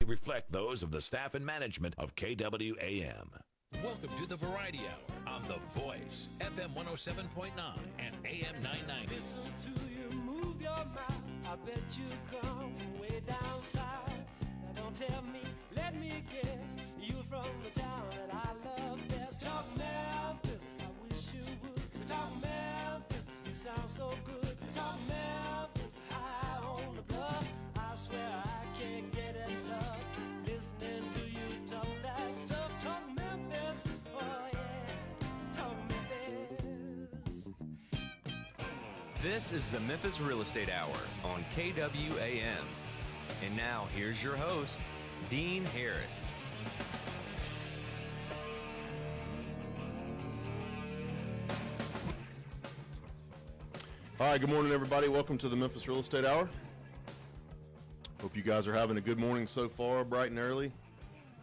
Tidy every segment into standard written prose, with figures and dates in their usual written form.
reflect those of the staff and management of KWAM. Welcome to the Variety Hour on The Voice, FM 107.9 and AM 990. Listen to you move your mouth. I bet you come from way down south. Now don't tell me, let me guess, you from the town that I love best. Talk Memphis, I wish you would. Talk Memphis, you sound so good. Talk Memphis, high on the bluff. I swear I can't get enough listening to you talk that stuff. Talk Memphis, oh yeah, talk Memphis. This is the Memphis Real Estate Hour on KWAM. And now, here's your host, Dean Harris. All right, good morning, everybody. Welcome to the Memphis Real Estate Hour. Hope you guys are having a good morning so far, bright and early.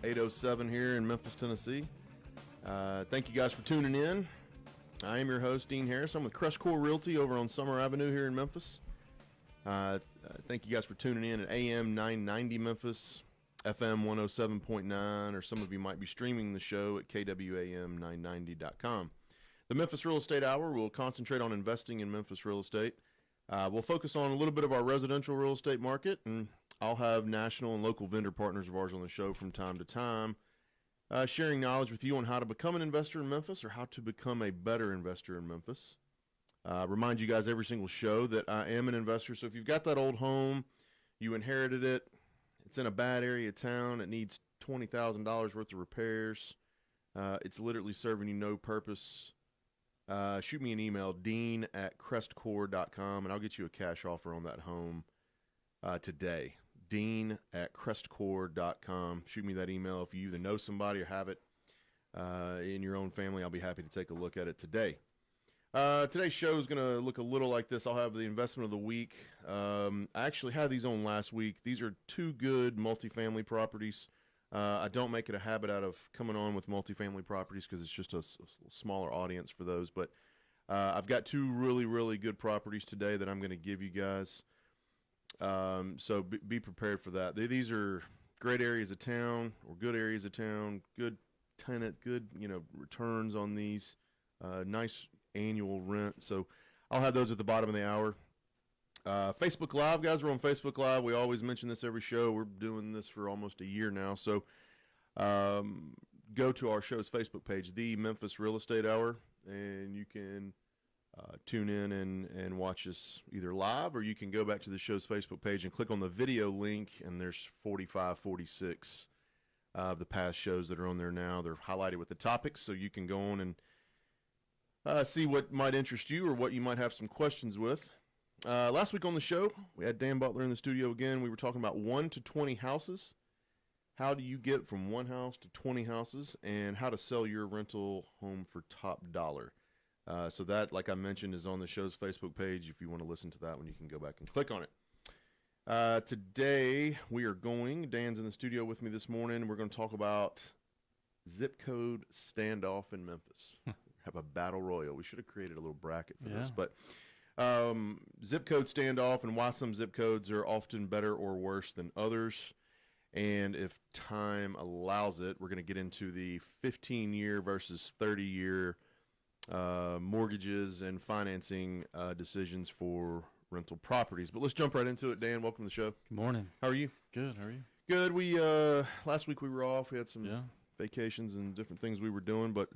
8:07 here in Memphis, Tennessee. Thank you guys for tuning in. I am your host, Dean Harris. I'm with CrestCore Realty over on Summer Avenue here in Memphis. Thank you guys for tuning in at AM 990 Memphis, FM 107.9, or some of you might be streaming the show at KWAM990.com. The Memphis Real Estate Hour will concentrate on investing in Memphis real estate. We'll focus on a little bit of our residential real estate market, and I'll have national and local vendor partners of ours on the show from time to time, sharing knowledge with you on how to become an investor in Memphis or how to become a better investor in Memphis. Remind you guys every single show that I am an investor. So if you've got that old home, you inherited it, it's in a bad area of town, it needs $20,000 worth of repairs, it's literally serving you no purpose, shoot me an email, dean@crestcore.com, and I'll get you a cash offer on that home today. dean@crestcore.com. Shoot me that email if you either know somebody or have it in your own family. I'll be happy to take a look at it today. Today's show is going to look a little like this. I'll have the investment of the week. I actually had these on last week. These are two good multifamily properties. I don't make it a habit out of coming on with multifamily properties because it's just a smaller audience for those. But I've got two really, really good properties today that I'm going to give you guys. So be prepared for that. These are great areas of town or good areas of town, good tenant, good, returns on these, nice annual rent. So I'll have those at the bottom of the hour. Facebook Live, guys, we're on Facebook Live. We always mention this every show. We're doing this for almost a year now. So go to our show's Facebook page, The Memphis Real Estate Hour, and you can tune in and watch us either live, or you can go back to the show's Facebook page and click on the video link, and there's 45, 46 of the past shows that are on there now. They're highlighted with the topics, so you can go on and see what might interest you or what you might have some questions with. Last week on the show, we had Dan Butler in the studio again. We were talking about 1 to 20 houses. How do you get from one house to 20 houses, and how to sell your rental home for top dollar. So that, like I mentioned, is on the show's Facebook page. If you want to listen to that one, you can go back and click on it. Today, Dan's in the studio with me this morning. We're going to talk about zip code standoff in Memphis. Have a battle royal. We should have created a little bracket for this, but zip code standoff and why some zip codes are often better or worse than others. And if time allows it, we're going to get into the 15-year versus 30-year mortgages and financing decisions for rental properties. But let's jump right into it. Dan, welcome to the show. Good morning. How are you? Good. How are you? Good. We last week we were off. We had some vacations and different things we were doing, but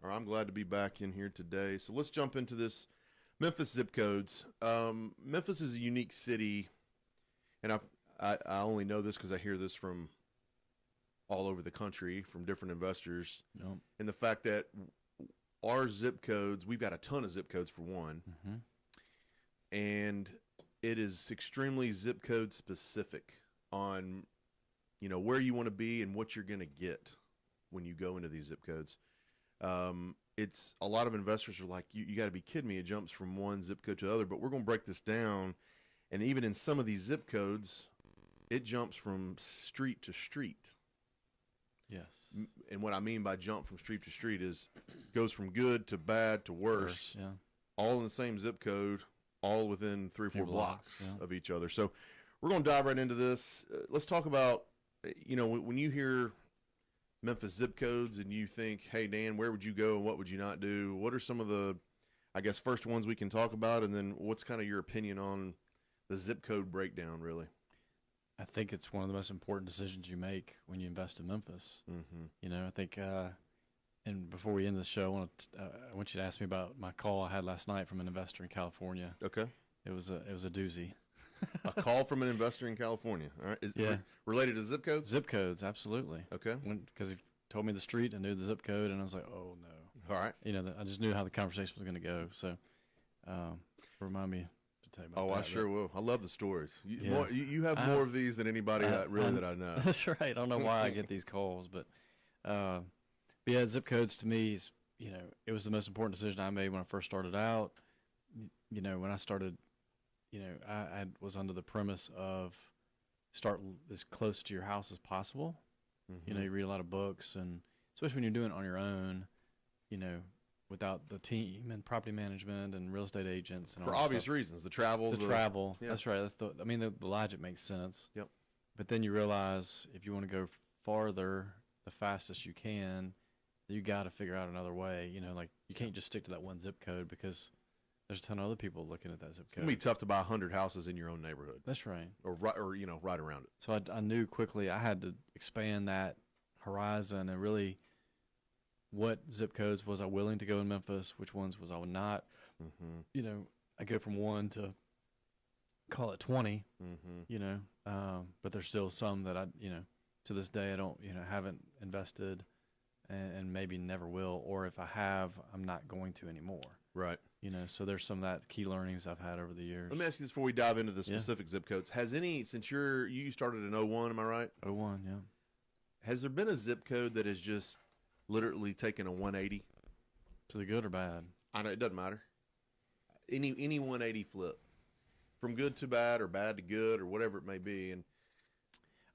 I'm glad to be back in here today. So let's jump into this Memphis zip codes. Memphis is a unique city, and I only know this because I hear this from all over the country from different investors, and the fact that our zip codes, we've got a ton of zip codes for one, and it is extremely zip code specific on, where you want to be and what you're going to get when you go into these zip codes. It's a lot of investors are like, you got to be kidding me. It jumps from one zip code to the other, but we're going to break this down. And even in some of these zip codes, it jumps from street to street. Yes. And what I mean by jump from street to street is goes from good to bad to worse, all in the same zip code, all within 3 or 4 blocks of each other. So we're going to dive right into this. Let's talk about you know, when you hear Memphis zip codes and you think, hey, Dan, where would you go and what would you not do? What are some of the, I guess, first ones we can talk about? And then what's kind of your opinion on the zip code breakdown, really? I think it's one of the most important decisions you make when you invest in Memphis. Mm-hmm. You know, I think, and before we end the show, I want you to ask me about my call I had last night from an investor in California. Okay. It was a doozy. A call from an investor in California. All right. Is it related to zip codes? Zip codes, absolutely. Okay. Because he told me the street, I knew the zip code, and I was like, oh, no. All right. You know, I just knew how the conversation was going to go. So remind me to tell you about that. Oh, I sure will. I love the stories. Yeah. You have more of these than anybody that I know. That's right. I don't know why I get these calls, but yeah, zip codes to me is, you know, it was the most important decision I made when I first started out. You know, when I started, you know, I was under the premise of start as close to your house as possible. Mm-hmm. You know, you read a lot of books, and especially when you're doing it on your own, you know, without the team and property management and real estate agents and for all that obvious stuff. reasons, the travel. Yeah. That's right. I mean, the logic makes sense. Yep. But then you realize if you want to go farther, the fastest you can, you got to figure out another way. You know, like you can't just stick to that one zip code because there's a ton of other people looking at that zip code. It's gonna be tough to buy 100 houses in your own neighborhood. That's right. Or you know, right around it. So I knew quickly I had to expand that horizon and really what zip codes was I willing to go in Memphis, which ones was I not. Mm-hmm. You know, I go from 1 to call it 20, Mm-hmm. you know, but there's still some that I, you know, to this day I don't, you know, haven't invested and maybe never will, or if I have, I'm not going to anymore. Right. You know, so there's some of that key learnings I've had over the years. Let me ask you this before we dive into the specific zip codes. Has any, since you started in 01, am I right? 01, yeah. Has there been a zip code that has just literally taken a 180? To the good or bad? I know, it doesn't matter. Any 180 flip. From good to bad or bad to good or whatever it may be. And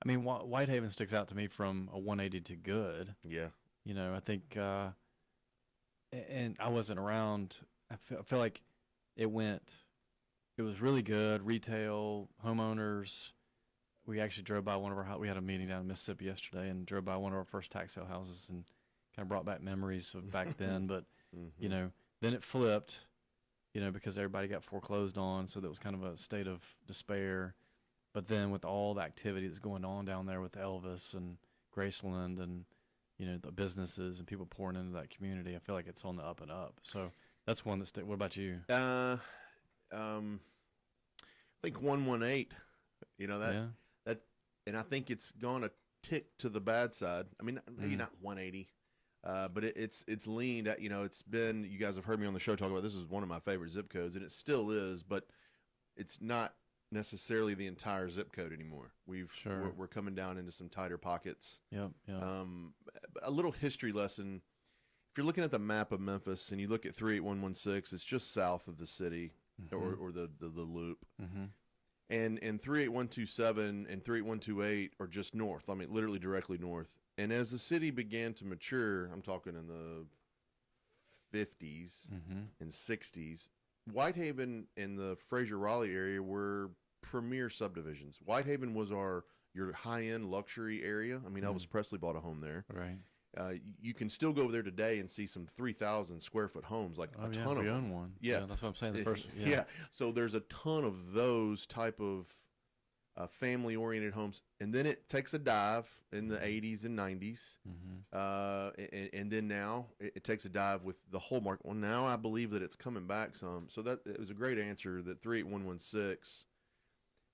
I mean, Whitehaven sticks out to me from a 180 to good. yeah. You know, I think, and I wasn't around. I feel like it was really good. Retail, homeowners. We actually drove by one of our, we had a meeting down in Mississippi yesterday and drove by one of our first tax sale houses and kind of brought back memories of back then. But, you know, then it flipped, you know, because everybody got foreclosed on. So that was kind of a state of despair. But then with all the activity that's going on down there with Elvis and Graceland and, you know, the businesses and people pouring into that community, I feel like it's on the up and up. So that's one that's, what about you? I think 118, you know, that, and I think it's gone a tick to the bad side. I mean, maybe not 180, but it's leaned at, you know, it's been, you guys have heard me on the show talk about, this is one of my favorite zip codes, and it still is, but it's not necessarily the entire zip code anymore. We're coming down into some tighter pockets. Yep. A little history lesson. If you're looking at the map of Memphis and you look at 38116, it's just south of the city, or the loop. Mm-hmm. And 38127 and 38128 are just north. I mean, literally directly north. And as the city began to mature, I'm talking in the 50s and 60s, Whitehaven and the Fraser-Raleigh area were premier subdivisions. Whitehaven was your high-end luxury area. I mean, Elvis Presley bought a home there. Right. You can still go over there today and see some 3,000 square foot homes, like a ton of we them. own one. Yeah, that's what I'm saying. The first, So there's a ton of those type of family-oriented homes, and then it takes a dive in the 80s and 90s, and then now it takes a dive with the whole market. Well, now I believe that it's coming back some. So that it was a great answer that 38116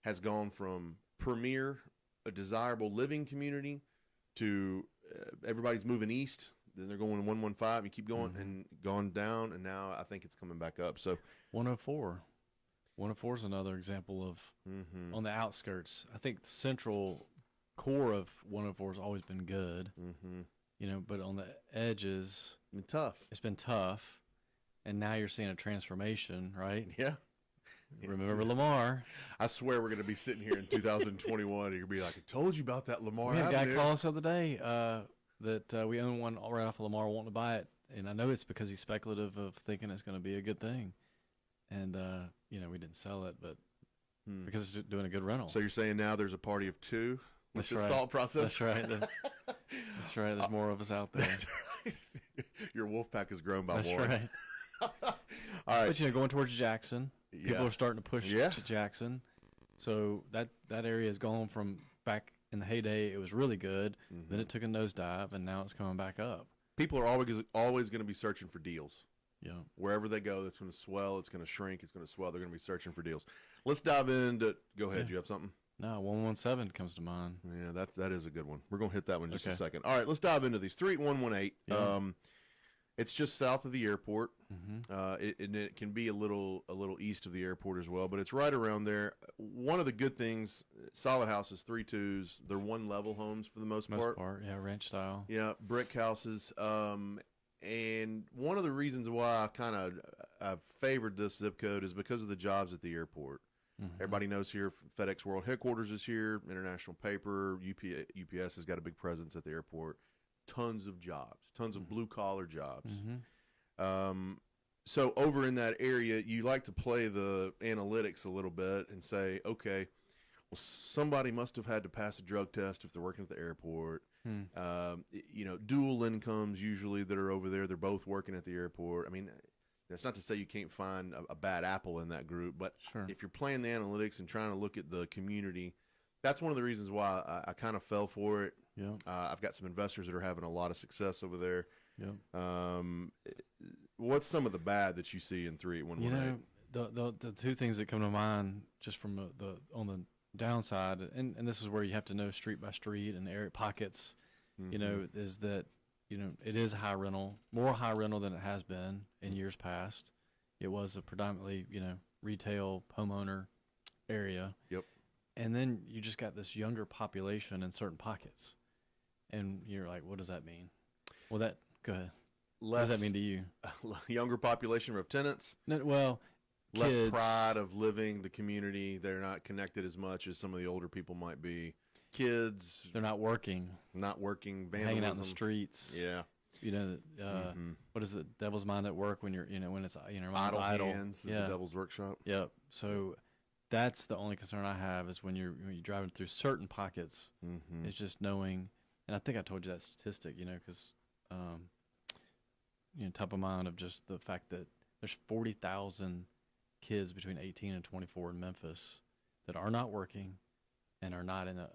has gone from premier, a desirable living community, to everybody's moving east. Then they're going to 115. You keep going and gone down, and now I think it's coming back up. So 104. 104 is another example of on the outskirts. I think the central core of 104 has always been good, you know, but on the edges, it's been tough. And now you're seeing a transformation, right? Yeah. Remember Lamar? I swear we're going to be sitting here in 2021 and you're going to be like, I told you about that Lamar. We had a guy call us the other day that we own one right off of Lamar wanting to buy it. And I know it's because he's speculative of thinking it's going to be a good thing. And, you know, we didn't sell it, but because it's doing a good rental. So you're saying now there's a party of two with That's this right. thought process. That's right. That's right. There's more of us out there. Your wolf pack has grown by That's one. right. All right. But, going towards Jackson, people Yeah. are starting to push to Jackson. So that area has gone from back in the heyday, it was really good. Then it took a nosedive, and now it's coming back up. People are always going to be searching for deals. Yeah. Wherever they go, that's going to swell. It's going to shrink. It's going to swell. They're going to be searching for deals. Let's dive into. Go ahead. Yeah. You have something? No, 117 comes to mind. Yeah, that is a good one. We're going to hit that one in just a Okay. second. All right, let's dive into these. 38118. Yeah. It's just south of the airport. Mm-hmm. It can be a little east of the airport as well, but it's right around there. One of the good things, solid houses, 3-2s. They're one-level homes for the most part. Yeah, ranch style. Yeah, brick houses. And one of the reasons why I favored this zip code is because of the jobs at the airport. Mm-hmm. Everybody knows here FedEx World Headquarters is here, International Paper, UPS has got a big presence at the airport. Tons of jobs, tons of blue-collar jobs. Mm-hmm. So over in that area, you like to play the analytics a little bit and say, okay, well, somebody must have had to pass a drug test if they're working at the airport. Dual incomes usually that are over there, they're both working at the airport. I mean, that's not to say you can't find a bad apple in that group, but Sure. if you're playing the analytics and trying to look at the community, that's one of the reasons why I kind of fell for it. Yeah. I've got some investors that are having a lot of success over there. Yeah. What's some of the bad that you see in 38118? The two things that come to mind just from on the downside, and this is where you have to know street by street and area pockets, is that it is high rental, more high rental than it has been in years past. It was a predominantly retail homeowner area. Yep. And then you just got this younger population in certain pockets, and you're like, what does that mean? Well, go ahead. What does that mean to you? Younger population of tenants. No, well, Less kids, pride of living the community. They're not connected as much as some of the older people might be. Kids they're not working, not working, vandalism. hanging out in the streets. Yeah. What is the devil's mind at work when you're, when it's, mine's Idle hands is yeah. the devil's workshop. Yep. So that's the only concern I have is when you're driving through certain pockets, it's just knowing, and I think I told you that statistic, because, top of mind of just the fact that there's 40,000 kids between 18 and 24 in Memphis that are not working and are not in a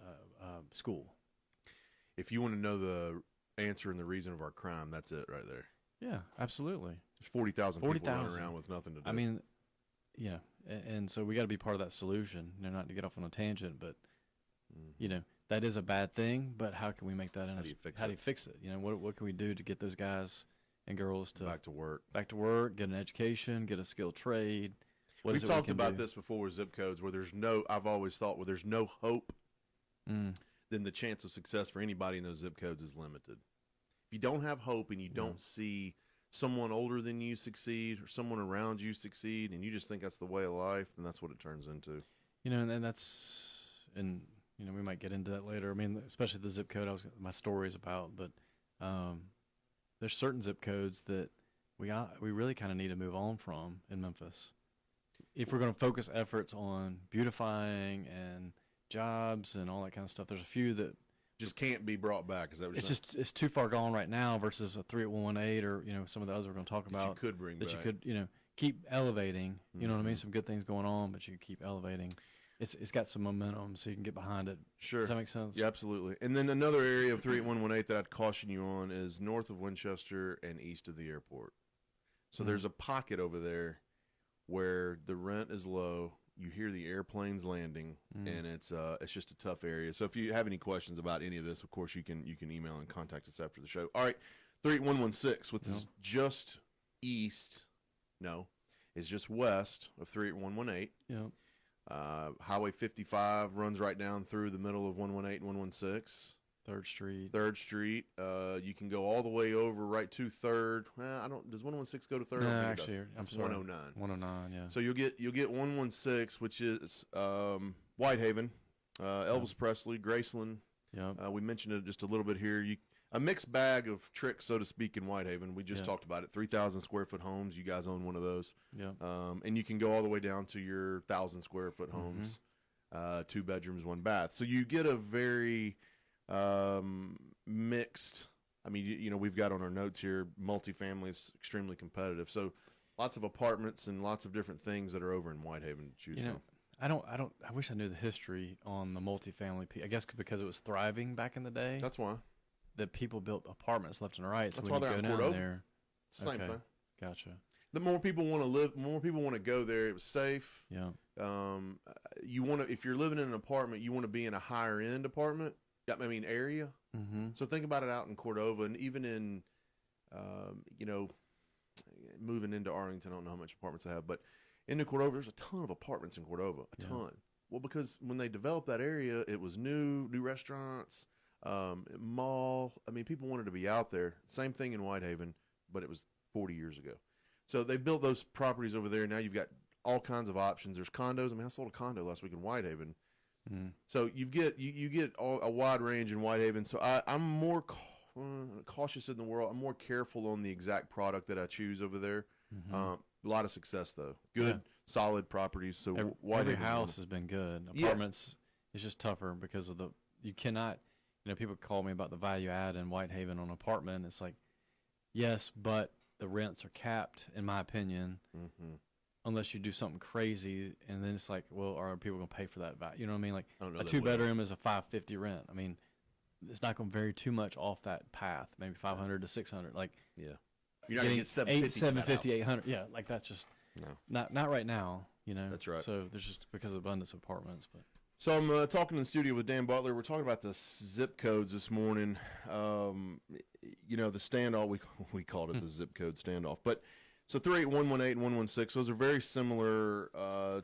school. If you want to know the answer and the reason of our crime, that's it right there. Yeah, absolutely. There's 40,000 people running 40,000 around with nothing to do. I mean, yeah, and so we got to be part of that solution. Not to get off on a tangent, but that is a bad thing. But how can we make that? How do you fix how it? do you fix it? What can we do to get those guys and girls to back to work, get an education, get a skilled trade? We've talked about this before with zip codes where I've always thought where there's no hope, then the chance of success for anybody in those zip codes is limited. If you don't have hope and you don't see someone older than you succeed or someone around you succeed and you just think that's the way of life, then that's what it turns into. And that's, and we might get into that later. I mean, especially the zip code my story is about, but there's certain zip codes that we really kind of need to move on from in Memphis. If we're going to focus efforts on beautifying and jobs and all that kind of stuff, there's a few that just can't be brought back. Is that what you're saying? it's too far gone right now versus a 38118 or some of the others we're going to talk about that you could bring back. You could keep elevating. You know what I mean? Some good things going on, but you keep elevating. It's got some momentum, so you can get behind it. Sure. Does that make sense? Yeah, absolutely. And then another area of 38118 that I'd caution you on is north of Winchester and east of the airport. So there's a pocket over there where the rent is low. You hear the airplanes landing, and it's just a tough area. So if you have any questions about any of this, of course you can email and contact us after the show. All right, 38116, which is just east. No, it's just west of 38118. Yeah. Highway 55 runs right down through the middle of 118 and 116. 3rd Street. 3rd Street. You can go all the way over right to 3rd. Well, does 116 go to 3rd? No, I don't think it actually, does. I'm It's sorry. 109. 109, yeah. So you'll get 116, which is Whitehaven, Elvis Presley, Graceland. Yeah. We mentioned it just a little bit here. A mixed bag of tricks, so to speak, in Whitehaven. We just talked about it. 3,000 square foot homes. You guys own one of those. Yeah. And you can go all the way down to your 1,000 square foot homes. 2 bedrooms, 1 bath. So you get a very mixed. I mean, you know, we've got on our notes here, multifamily is extremely competitive. So lots of apartments and lots of different things that are over in Whitehaven to choose from. I wish I knew the history on the multifamily. I guess because it was thriving back in the day. That's why. That people built apartments left and right. So That's when why you they're go on down Cordova. there, It's the same thing. Gotcha. The more people want to live, the more people want to go there. It was safe. Yeah. You want to, if you're living in an apartment, you want to be in a higher end apartment. I mean, area. Mm-hmm. So think about it out in Cordova, and even in, you know, moving into Arlington. I don't know how much apartments they have, but into Cordova, there's a ton of apartments in Cordova. A ton. Well, because when they developed that area, it was new restaurants, mall. I mean, people wanted to be out there. Same thing in Whitehaven, but it was 40 years ago. So they built those properties over there. Now you've got all kinds of options. There's condos. I mean, I sold a condo last week in Whitehaven. Mm. So you get a wide range in Whitehaven. So I'm more cautious in the world. I'm more careful on the exact product that I choose over there. Mm-hmm. A lot of success though. Good, solid properties. So every house has been good. Apartments, it's just tougher because of you cannot. You know, people call me about the value add in Whitehaven on an apartment. It's like, yes, but the rents are capped, in my opinion. Mm-hmm. Unless you do something crazy, and then it's like, well, are people going to pay for that value? You know what I mean? Like a 2-bedroom is a $550 rent. I mean, it's not going to vary too much off that path. Maybe 500 to 600. Like, you're not going to get 750, 800. Yeah, like that's just not right now. You know, that's right. So there's just because of abundance of apartments. But so I'm talking in the studio with Dan Butler. We're talking about the zip codes this morning. You know, the standoff. We called it the zip code standoff, but. So 38118 and 116, those are very similar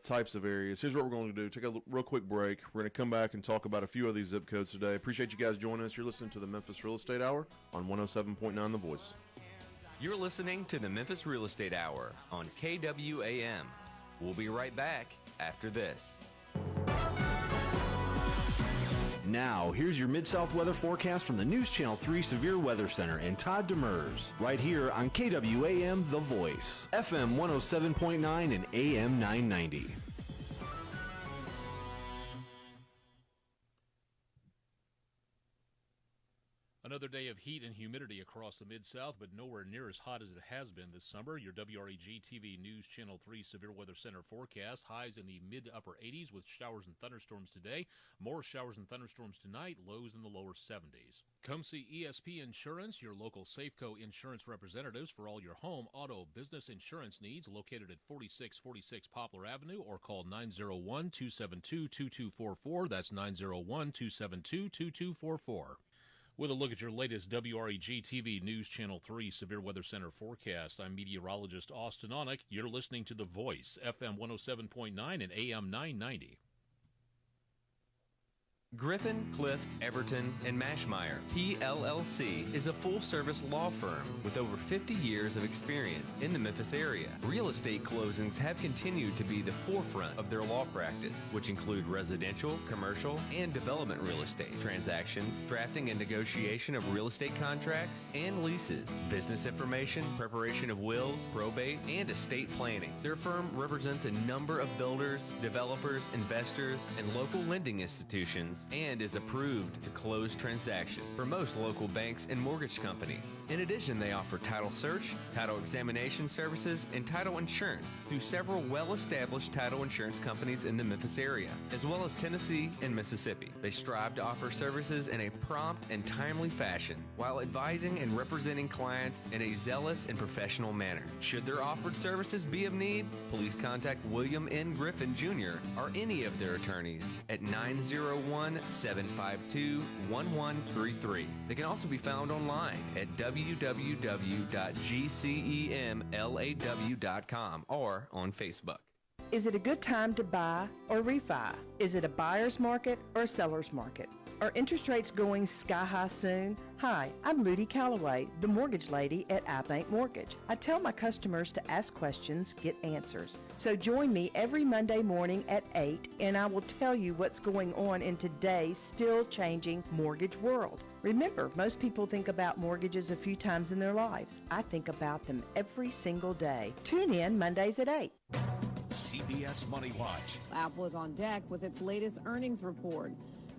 types of areas. Here's what we're going to do. Take a real quick break. We're going to come back and talk about a few of these zip codes today. Appreciate you guys joining us. You're listening to the Memphis Real Estate Hour on 107.9 The Voice. You're listening to the Memphis Real Estate Hour on KWAM. We'll be right back after this. Now, here's your Mid-South weather forecast from the News Channel 3 Severe Weather Center and Todd Demers, right here on KWAM The Voice, FM 107.9 and AM 990. Another day of heat and humidity across the Mid-South, but nowhere near as hot as it has been this summer. Your WREG TV News Channel 3 Severe Weather Center forecast. Highs in the mid to upper 80s with showers and thunderstorms today. More showers and thunderstorms tonight. Lows in the lower 70s. Come see ESP Insurance, your local Safeco insurance representatives for all your home, auto, business insurance needs. Located at 4646 Poplar Avenue, or call 901-272-2244. That's 901-272-2244. With a look at your latest WREG TV News Channel 3 Severe Weather Center forecast, I'm meteorologist Austin Onick. You're listening to The Voice, FM 107.9 and AM 990. Griffin, Clift, Everton, and Mashmeyer, PLLC, is a full-service law firm with over 50 years of experience in the Memphis area. Real estate closings have continued to be the forefront of their law practice, which include residential, commercial, and development real estate transactions, drafting and negotiation of real estate contracts and leases, business information, preparation of wills, probate, and estate planning. Their firm represents a number of builders, developers, investors, and local lending institutions, and is approved to close transactions for most local banks and mortgage companies. In addition, they offer title search, title examination services, and title insurance through several well-established title insurance companies in the Memphis area, as well as Tennessee and Mississippi. They strive to offer services in a prompt and timely fashion while advising and representing clients in a zealous and professional manner. Should their offered services be of need, please contact William N. Griffin Jr. or any of their attorneys at 901-752-1133. They can also be found online at www.gcemlaw.com or on Facebook. Is it a good time to buy or refi? Is it a buyer's market or a seller's market? Are interest rates going sky high soon? Hi, I'm Ludi Calloway, the mortgage lady at iBank Mortgage. I tell my customers to ask questions, get answers. So join me every Monday morning at 8 and I will tell you what's going on in today's still changing mortgage world. Remember, most people think about mortgages a few times in their lives. I think about them every single day. Tune in Mondays at 8. CBS Money Watch. Apple is on deck with its latest earnings report.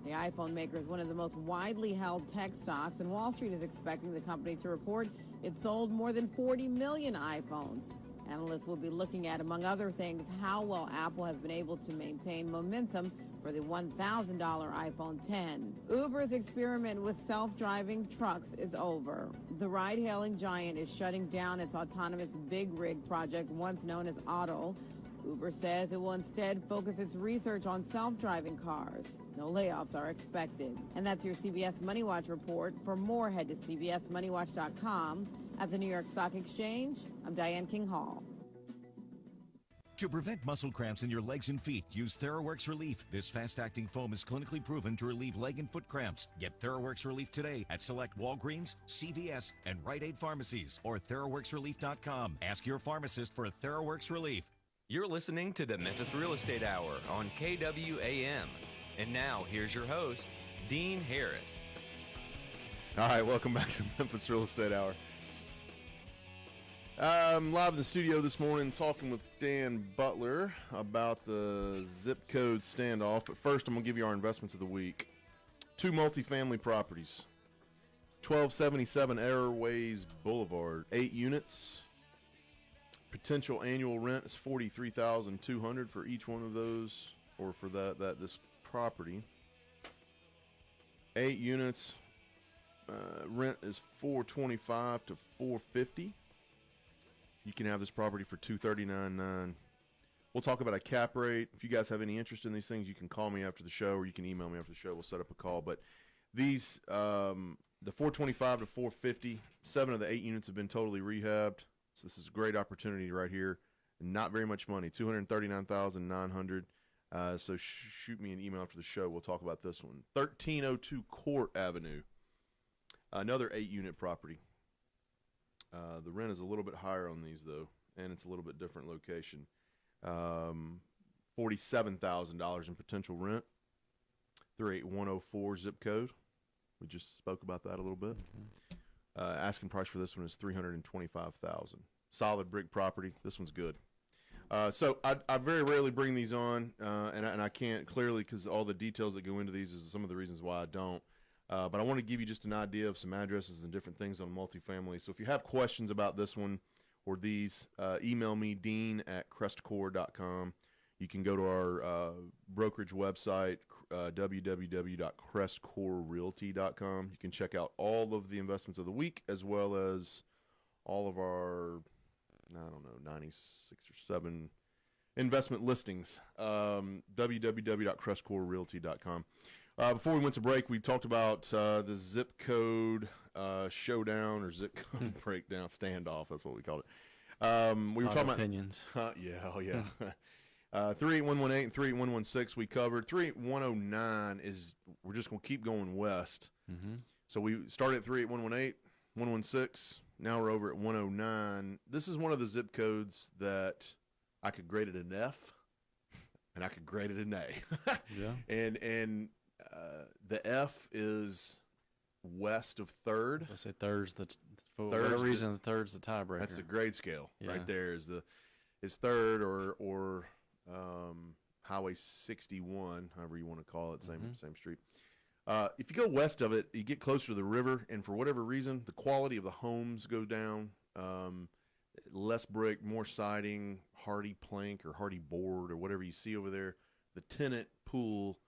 The iPhone maker is one of the most widely held tech stocks, and Wall Street is expecting the company to report it sold more than 40 million iPhones. Analysts will be looking at, among other things, how well Apple has been able to maintain momentum for the $1,000 iPhone 10. Uber's experiment with self-driving trucks is over. The ride-hailing giant is shutting down its autonomous big rig project, once known as Otto. Uber says it will instead focus its research on self-driving cars. No layoffs are expected. And that's your CBS Money Watch report. For more, head to cbsmoneywatch.com. At the New York Stock Exchange, I'm Diane King Hall. To prevent muscle cramps in your legs and feet, use TheraWorks Relief. This fast-acting foam is clinically proven to relieve leg and foot cramps. Get TheraWorks Relief today at select Walgreens, CVS, and Rite Aid pharmacies or TheraWorksRelief.com. Ask your pharmacist for a TheraWorks Relief. You're listening to the Memphis Real Estate Hour on KWAM. And now, here's your host, Dean Harris. All right, welcome back to Memphis Real Estate Hour. I'm live in the studio this morning talking with Dan Butler about the zip code standoff. But first, I'm going to give you our investments of the week. 2 multifamily properties. 1277 Airways Boulevard. 8 units. Potential annual rent is $43,200 for each one of those, or for this property. 8 units. Rent is $425 to $450. You can have this property for $239,900. We'll talk about a cap rate. If you guys have any interest in these things, you can call me after the show, or you can email me after the show. We'll set up a call. But these, the $425 to $450, 7 of the 8 units have been totally rehabbed. So this is a great opportunity right here. Not very much money, $239,900. So shoot me an email after the show. We'll talk about this one. 1302 Court Avenue, another 8-unit property. The rent is a little bit higher on these, though, and it's a little bit different location. $47,000 in potential rent. 38104 zip code. We just spoke about that a little bit. Asking price for this one is $325,000. Solid brick property. This one's good. So I very rarely bring these on, and I can't clearly, because all the details that go into these is some of the reasons why I don't. But I want to give you just an idea of some addresses and different things on multifamily. So if you have questions about this one or these, email me, dean@crestcore.com. You can go to our brokerage website, www.crestcorerealty.com. You can check out all of the investments of the week, as well as all of our, 96 or 7 investment listings, www.crestcorerealty.com. Before we went to break, we talked about the zip code showdown, or zip code breakdown, standoff. That's what we called it. We were talking about opinions. 38118 and 38116 we covered. 38109 is, we're just going to keep going west. Mm-hmm. So we started at 38118, 116. Now we're over at 109. This is one of the zip codes that I could grade it an F, and I could grade it an A. Yeah. And the F is west of 3rd. I say third's for whatever reason, the third's the tiebreaker. That's the grade scale. Yeah. Right there is 3rd or Highway 61, however you want to call it, same street. If you go west of it, you get closer to the river, and for whatever reason, the quality of the homes go down. Less brick, more siding, hardy plank or hardy board or whatever you see over there. The tenant pool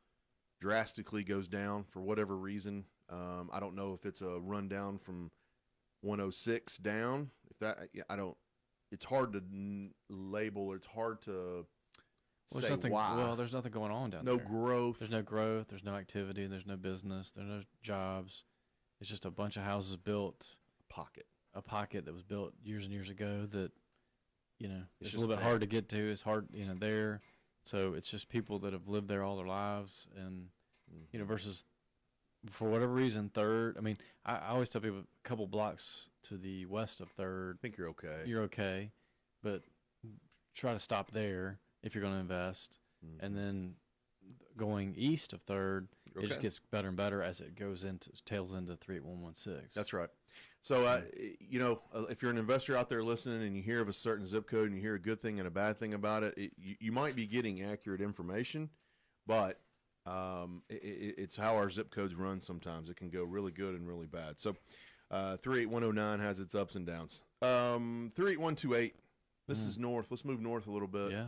drastically goes down for whatever reason. I don't know if it's a rundown from 106 down. It's hard to label, or it's hard to say why. Well, there's nothing going on down there. No growth. There's no growth. There's no activity. There's no business. There's no jobs. It's just a bunch of houses built. A pocket that was built years and years ago that, it's a little bit hard to get to. It's hard, there. So it's just people that have lived there all their lives, and, versus, for whatever reason, 3rd. I mean, I always tell people a couple blocks to the west of 3rd. I think you're okay. You're okay. But try to stop there if you're going to invest. And then going east of 3rd, It just gets better and better as it tails into 38116. That's right. So, if you're an investor out there listening and you hear of a certain zip code and you hear a good thing and a bad thing about it, you might be getting accurate information, but it's how our zip codes run sometimes. It can go really good and really bad. So 38109 has its ups and downs. 38128, this is north. Let's move north a little bit. Yeah.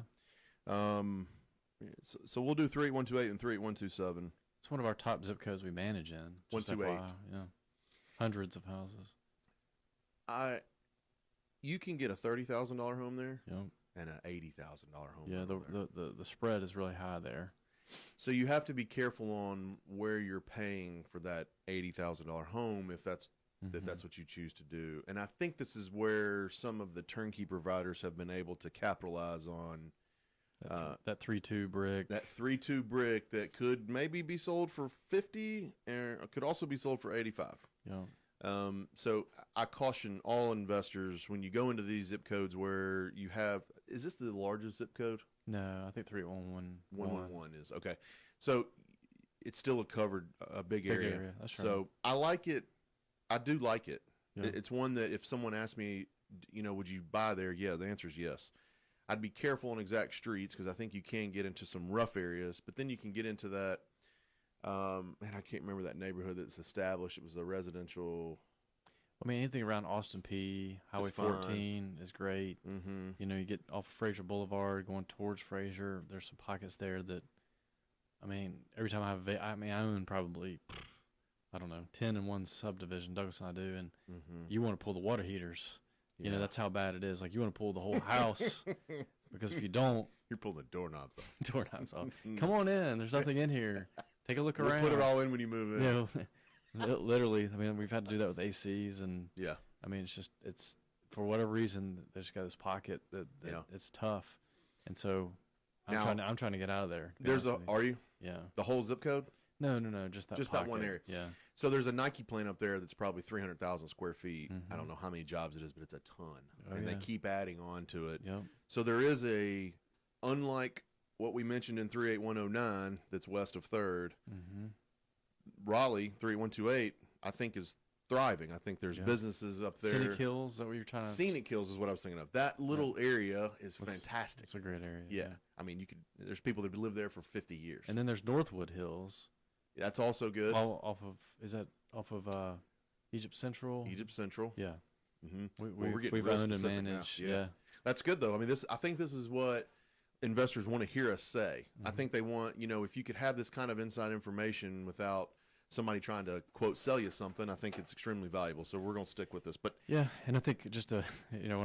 So we'll do 38128 and 38127. It's one of our top zip codes we manage in. 128. Yeah. Hundreds of houses. You can get a $30,000 home there, Yep. and an $80,000 home. Yeah, the spread is really high there. So you have to be careful on where you're paying for that $80,000 home if that's what you choose to do. And I think this is where some of the turnkey providers have been able to capitalize on that 3.2 brick. That 3.2 brick that could maybe be sold for 50, and could also be sold for 85. Yeah. So I caution all investors when you go into these zip codes where you have. Is this the largest zip code? No, I think 38111. 111 is okay. So it's still a big area. That's right. So I like it. I do like it. Yeah. It's one that if someone asked me, would you buy there? Yeah, the answer is yes. I'd be careful on exact streets because I think you can get into some rough areas, but then you can get into that. And I can't remember that neighborhood that's established. It was a residential. I mean, anything around Austin P, Highway 14 is great. Mm-hmm. You get off of Fraser Boulevard going towards Fraser. There's some pockets there that, I mean, every time I own probably, I don't know, 10 in one subdivision, Douglas and I do, and you want to pull the water heaters. Yeah. That's how bad it is. Like, you want to pull the whole house because if you don't, you're pulling the doorknobs off. Come on in. There's nothing in here. Take a look around. Put it all in when you move in. Literally. I mean, we've had to do that with ACs, and yeah. I mean, it's for whatever reason they just got this pocket that it's tough, and so I'm trying to get out of there. Are you? Yeah. The whole zip code? No, just that one area. Yeah. So there's a Nike plant up there that's probably 300,000 square feet. I don't know how many jobs it is, but it's a ton, they keep adding on to it. Yep. So there is unlike what we mentioned in 38109 that's west of 3rd, Raleigh 38128 I think is thriving. I think there's businesses up there. Scenic Hills, is that what you're trying to? Scenic Hills is what I was thinking of. That little area is fantastic. It's a great area. Yeah. I mean, there's people that live there for 50 years. And then there's Northwood Hills. That's also good. Off of Egypt Central? Egypt Central. Yeah. Mm-hmm. We've owned and managed. Yeah. That's good though. I mean, I think this is what investors want to hear us say. I think they want, if you could have this kind of inside information without somebody trying to quote sell you something, I think it's extremely valuable. So we're going to stick with this. But yeah, and I think just one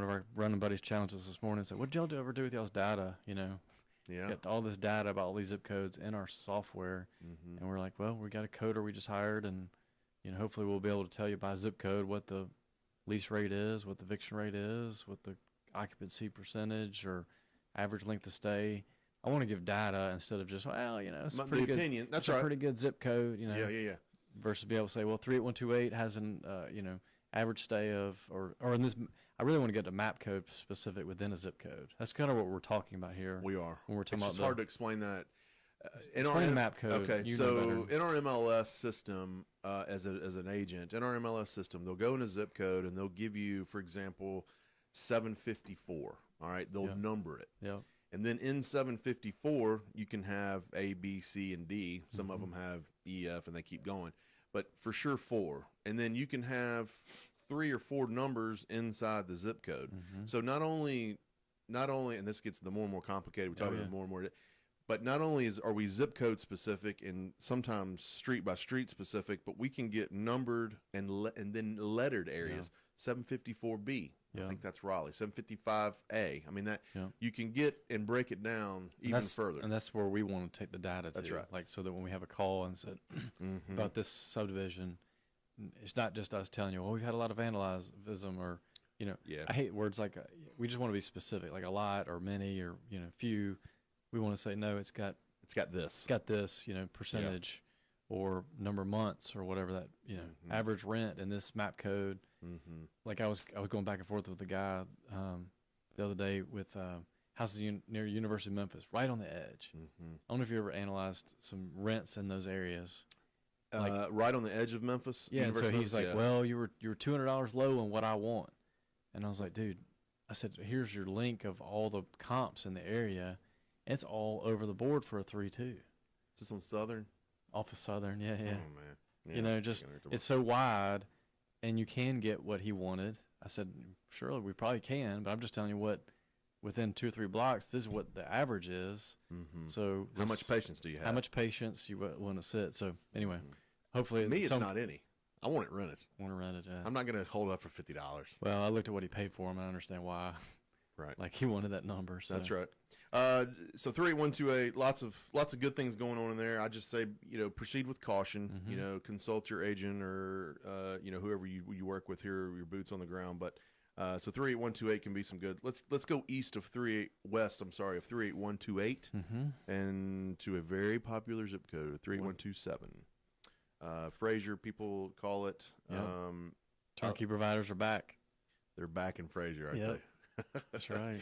of our running buddies challenged us this morning. Said, "What did y'all ever do with y'all's data?" Yeah. Got all this data about all these zip codes in our software, and we're like, well, we got a coder we just hired, and hopefully we'll be able to tell you by zip code what the lease rate is, what the eviction rate is, what the occupancy percentage or average length of stay. I want to give data instead of just, it's a pretty good opinion. That's a pretty good zip code, Yeah. Versus be able to say, well, 38128 has an, average stay of, or in this, I really want to get a map code specific within a zip code. That's kind of what we're talking about here. We are. When we're talking it's about hard to explain that. Explain the map code. Okay, so in our MLS system, as an agent, in our MLS system, they'll go in a zip code and they'll give you, for example, 754. All right, they'll number it. Yeah. And then in 754, you can have A, B, C, and D. Some of them have E, F, and they keep going. But for sure 4. And then you can have 3 or 4 numbers inside the zip code. So not only, and this gets the more and more complicated, we talk about more and more, but not only are we zip code specific and sometimes street by street specific, but we can get numbered and then lettered areas. 754B. I think that's Raleigh. 755A. I mean, that you can get and break it down even further. And that's where we want to take the data to. That's right. Like, so that when we have a call and said about this subdivision, it's not just us telling you, well, we've had a lot of vandalism or, I hate words like, we just want to be specific, like a lot or many or, few. We want to say, no, it's got this, percentage or number of months or whatever that, average rent in this map code. Like I was going back and forth with the guy the other day with House is near University of Memphis, right on the edge. Mm-hmm. I don't know if you ever analyzed some rents in those areas. Right on the edge of Memphis. Yeah, and so University he's of like, Memphis, well, you were $200 low on what I want. And I was like, dude, I said, here's your link of all the comps in the area. It's all over the board for a 3.2. Is this on Southern? Off of Southern, yeah. Oh, man. Yeah, You know, just it's so wide, and you can get what he wanted. I said, surely we probably can, but I'm just telling you what, within 2 or 3 blocks, this is what the average is. Mm-hmm. So how much patience do you have? How much patience you want to sit. So anyway, hopefully. Me, it's not any. I want it rented. Want to rent it, yeah. I'm not going to hold up for $50. Well, I looked at what he paid for him, and I understand why. Right. Like he wanted that number. So. That's right. So 38128, lots of good things going on in there. I just say, proceed with caution. Mm-hmm. Consult your agent or whoever you work with here, your boots on the ground. But so 38128 can be some good. Let's go east of 38128 and to a very popular zip code, 3127. Fraser, people call it. Yep. Turnkey providers are back. They're back in Fraser, aren't they? That's right.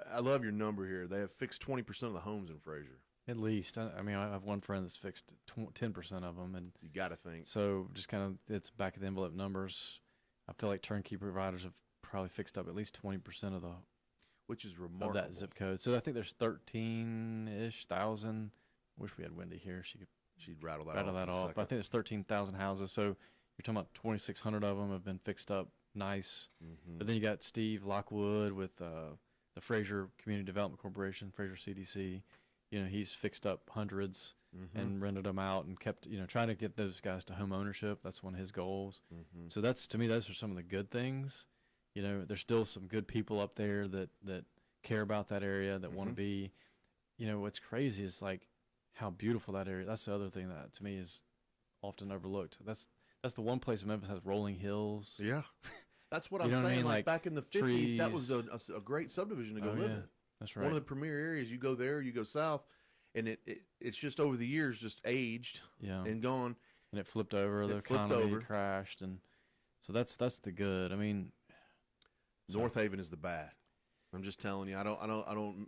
I love your number here. They have fixed 20% of the homes in Fraser. At least. I mean, I have one friend that's fixed 10% of them. And so you got to think. So just kind of, it's back of the envelope numbers. I feel like turnkey providers have probably fixed up at least 20% of which is remarkable. Of that zip code. So I think there's 13-ish thousand. Wish we had Wendy here. She'd rattle that off. But I think there's 13,000 houses. So you're talking about 2,600 of them have been fixed up nice. Mm-hmm. But then you got Steve Lockwood with the Fraser Community Development Corporation, Fraser CDC. He's fixed up hundreds and rented them out and kept, trying to get those guys to home ownership. That's one of his goals. Mm-hmm. So to me, those are some of the good things. There's still some good people up there that care about that area, that want to be. What's crazy is like how beautiful that area. That's the other thing that to me is often overlooked. That's the one place in Memphis has rolling hills. Yeah. That's what I'm saying. What I mean? Like back in the 50s, trees. That was a great subdivision to go live in. That's right. One of the premier areas. You go there, you go south, and it's just over the years just aged and gone. And it flipped over. The economy crashed, and so that's the good. I mean, North Haven is the bad. I'm just telling you. I don't.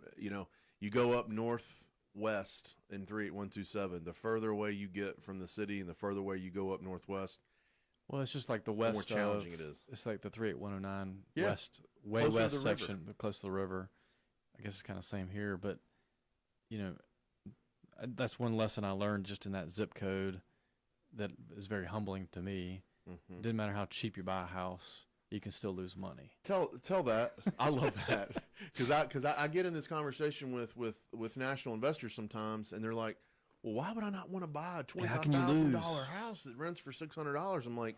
You go up northwest in 38127. The further away you get from the city, and the further away you go up northwest. Well, it's just like the west. The more challenging it is. It's like the 38109 west, way closer west section, but close to the river. I guess it's kind of same here, but that's one lesson I learned just in that zip code that is very humbling to me. Mm-hmm. It didn't matter how cheap you buy a house, you can still lose money. Tell that. I love that because I get in this conversation with national investors sometimes, and they're like, well, why would I not want to buy a $25,000 house that rents for $600? I'm like,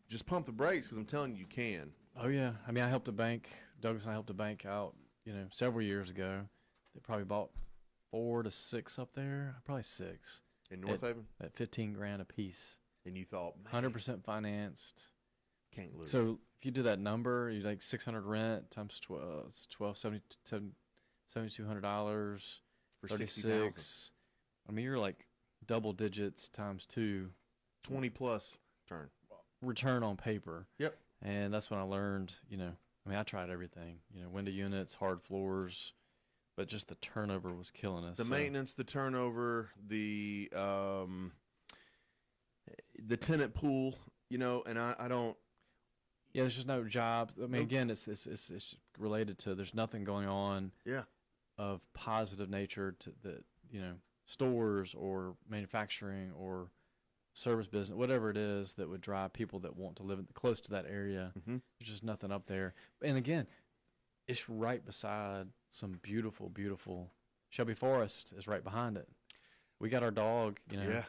just pump the brakes because I'm telling you can. Oh, yeah. I mean, Douglas and I helped a bank out, several years ago. They probably bought 4 to 6 up there, probably 6. In North Haven? At $15,000 a piece. And you thought, 100% financed. Can't lose. So if you do that number, you like 600 rent times 12, it's $7,200 for 36. I mean, you're like double digits times 2. 20 plus return on paper. Yep. And that's when I learned, I tried everything, window units, hard floors, but just the turnover was killing us. The maintenance, the turnover, the tenant pool, and I don't. Yeah, there's just no jobs. I mean, again, it's related to there's nothing going on. Yeah. Of positive nature to the stores or manufacturing or service business, whatever it is that would drive people that want to live close to that area. Mm-hmm. There's just nothing up there. And again, it's right beside some beautiful, beautiful Shelby Forest is right behind it. We got our dog, a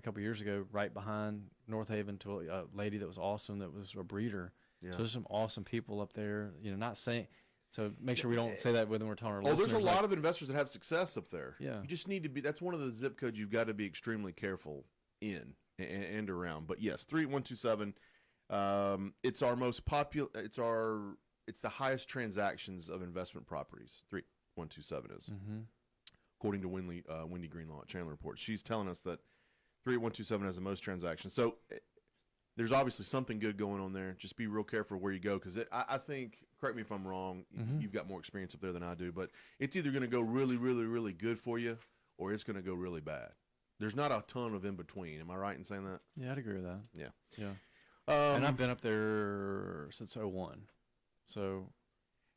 couple of years ago, right behind North Haven to a lady that was awesome, that was a breeder. Yeah. So there's some awesome people up there. Not saying. So make sure we don't say that when we're talking to our listeners. There's a lot of investors that have success up there. Yeah. You just need to be. That's one of the zip codes you've got to be extremely careful in and around. But yes, 3127. It's our most popular. It's the highest transactions of investment properties. 3127 is, according to Wendy Greenlaw at Chandler Report. She's telling us that 3127 has the most transactions. So there's obviously something good going on there. Just be real careful where you go, because I think, correct me if I'm wrong, you've got more experience up there than I do, but it's either going to go really, really, really good for you, or it's going to go really bad. There's not a ton of in between. Am I right in saying that? Yeah, I'd agree with that. Yeah. Yeah. And I've been up there since 2001. So,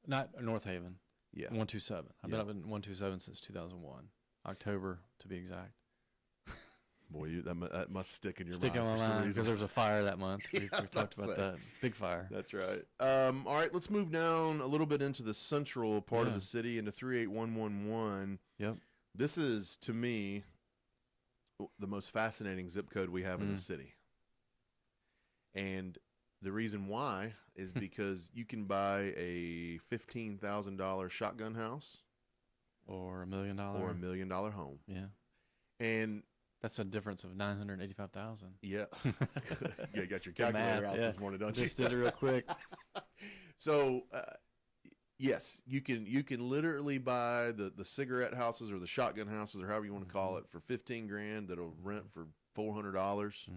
not North Haven. Yeah. 127. I've been up in 127 since 2001. October, to be exact. Boy, that must stick in your Stick in mind. my mind because there was a fire that month. We've talked about say. that. Big fire. That's right. All right, let's move down a little bit into the central part of the city, into 38111. Yep. This is, to me, the most fascinating zip code we have in the city. And the reason why is because you can buy a $15,000 shotgun house or $1 million. Or $1 million home. Yeah. And that's a difference of $985,000. Yeah. Yeah, you got your calculator out this morning, don't you? Just did it real quick. So, yes, you can literally buy the cigarette houses or the shotgun houses or however you want to call it for $15,000 that'll rent for $400,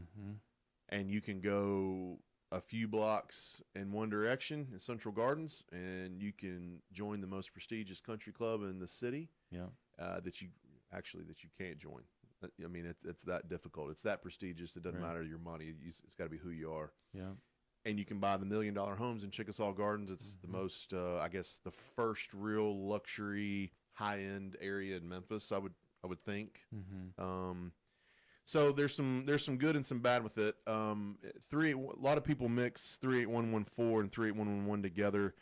and you can go a few blocks in one direction in Central Gardens, and you can join the most prestigious country club in the city. Yeah, that you can't join. I mean, it's that difficult. It's that prestigious. It doesn't matter your money. It's got to be who you are. Yeah. And you can buy the $1 million homes in Chickasaw Gardens. It's the most, I guess, the first real luxury high-end area in Memphis. I would think. So there's some good and some bad with it. A lot of people mix 38114 and 38111 together.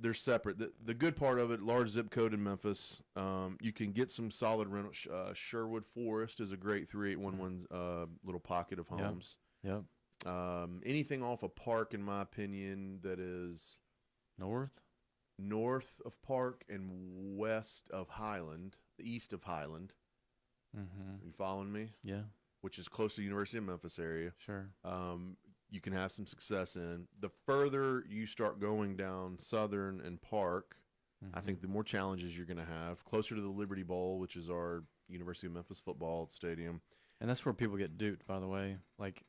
They're separate. The good part of it, large zip code in Memphis. You can get some solid rental. Sherwood Forest is a great 3811 little pocket of homes. Yep. Anything off of Park, in my opinion, that is north of Park and west of Highland, east of Highland. Are you following me? Yeah. Which is close to the University of Memphis area. Sure. You can have some success in. The further you start going down Southern and Park, I think the more challenges you're going to have. Closer to the Liberty Bowl, which is our University of Memphis football stadium. And that's where people get duped, by the way. Like